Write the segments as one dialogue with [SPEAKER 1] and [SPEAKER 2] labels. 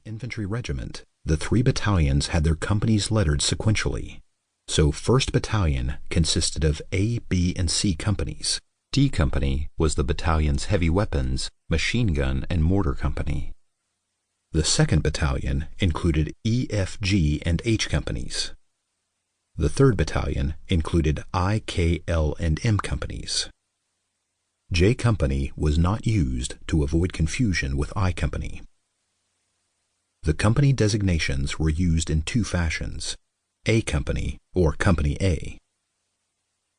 [SPEAKER 1] infantry regiment, the 3 battalions had their companies lettered sequentially. So 1st Battalion consisted of A, B, and C companies. D Company was the battalion's heavy weapons, machine gun, and mortar company. The 2nd Battalion included E, F, G, and H companies. The 3rd Battalion included I, K, L, and M companies. J Company was not used to avoid confusion with I Company. The company designations were used in 2 fashions: A Company or Company A.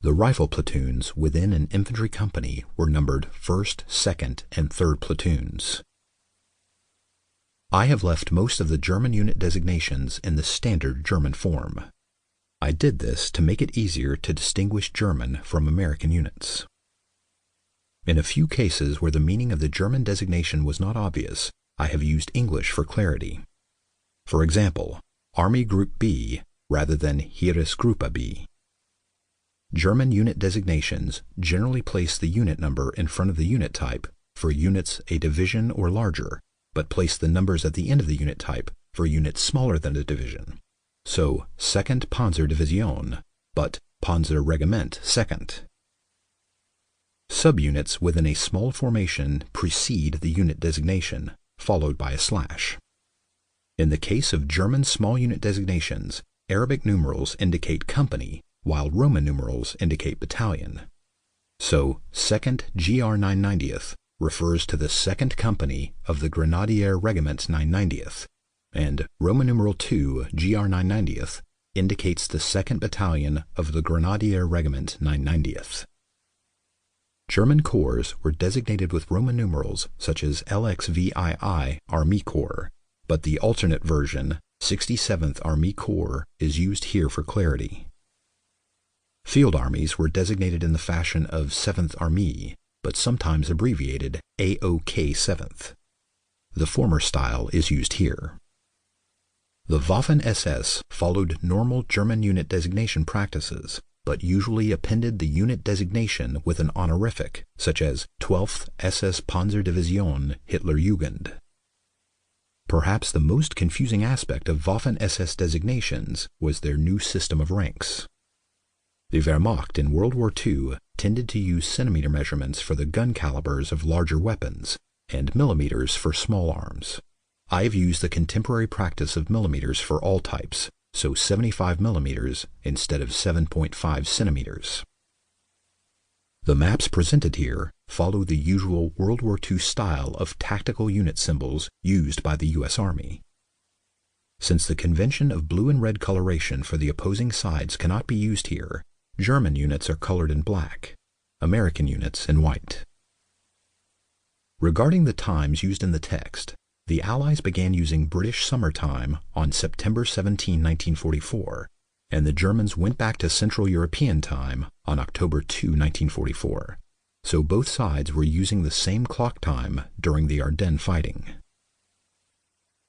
[SPEAKER 1] The rifle platoons within an infantry company were numbered 1st, 2nd, and 3rd platoons. I have left most of the German unit designations in the standard German form. I did this to make it easier to distinguish German from American units. In a few cases where the meaning of the German designation was not obvious, I have used English for clarity. For example, Army Group B rather than Heeresgruppe B. German unit designations generally place the unit number in front of the unit type for units a division or larger, but place the numbers at the end of the unit type for units smaller than a division. So 2nd Panzer Division, but Panzer Regiment 2nd. Subunits within a small formation precede the unit designation, followed by a slash. In the case of German small unit designations, Arabic numerals indicate company, while Roman numerals indicate battalion. So 2nd GR 990th refers to the 2nd Company of the Grenadier Regiment 990th, and Roman numeral 2 GR 990th indicates the 2nd Battalion of the Grenadier Regiment 990th. German corps were designated with Roman numerals such as LXVII Army Corps, but the alternate version, 67th Army Corps, is used here for clarity. Field armies were designated in the fashion of 7th Armee, but sometimes abbreviated AOK 7th. The former style is used here. The Waffen-SS followed normal German unit designation practices, but usually appended the unit designation with an honorific, such as 12th SS Panzer Division Hitler Jugend. Perhaps the most confusing aspect of Waffen-SS designations was their new system of ranks. The Wehrmacht in World War II tended to use centimeter measurements for the gun calibers of larger weapons and millimeters for small arms. I have used the contemporary practice of millimeters for all types, so 75 millimeters instead of 7.5 centimeters. The maps presented here follow the usual World War II style of tactical unit symbols used by the U.S. Army. Since the convention of blue and red coloration for the opposing sides cannot be used here, German units are colored in black, American units in white. Regarding the times used in the text, the Allies began using British summer time on September 17, 1944, and the Germans went back to Central European time on October 2, 1944, so both sides were using the same clock time during the Ardennes fighting.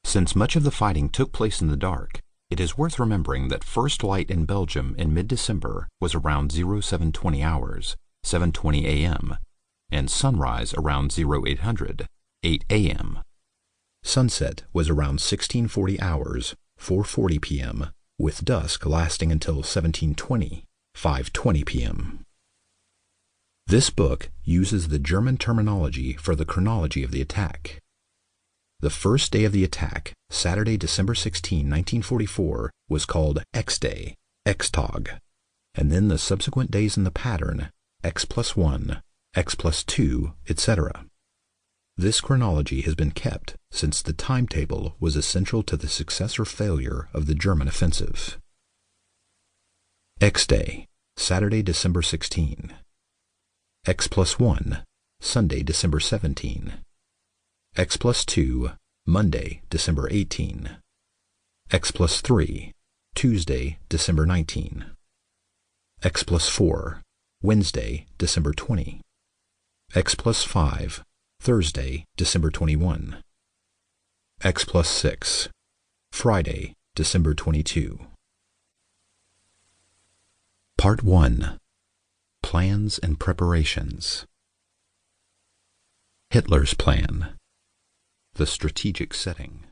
[SPEAKER 1] Since much of the fighting took place in the dark, it is worth remembering that first light in Belgium in mid-December was around 0720 hours, 7:20 a.m., and sunrise around 0800, 8 a.m. Sunset was around 1640 hours, 4:40 p.m., with dusk lasting until 1720, 5:20 p.m. This book uses the German terminology for the chronology of the attack. The first day of the attack, Saturday, December 16, 1944, was called X-Day, X-Tag, and then the subsequent days in the pattern, X+1, X+2, etc. This chronology has been kept since the timetable was essential to the success or failure of the German offensive. X-Day, Saturday, December 16. X+1, Sunday, December 17. X+2, Monday, December 18. X+3, Tuesday, December 19. X+4, Wednesday, December 20. X+5, Thursday, December 21. X+6, Friday, December 22. Part 1. Plans and Preparations. Hitler's Plan. The Strategic Setting.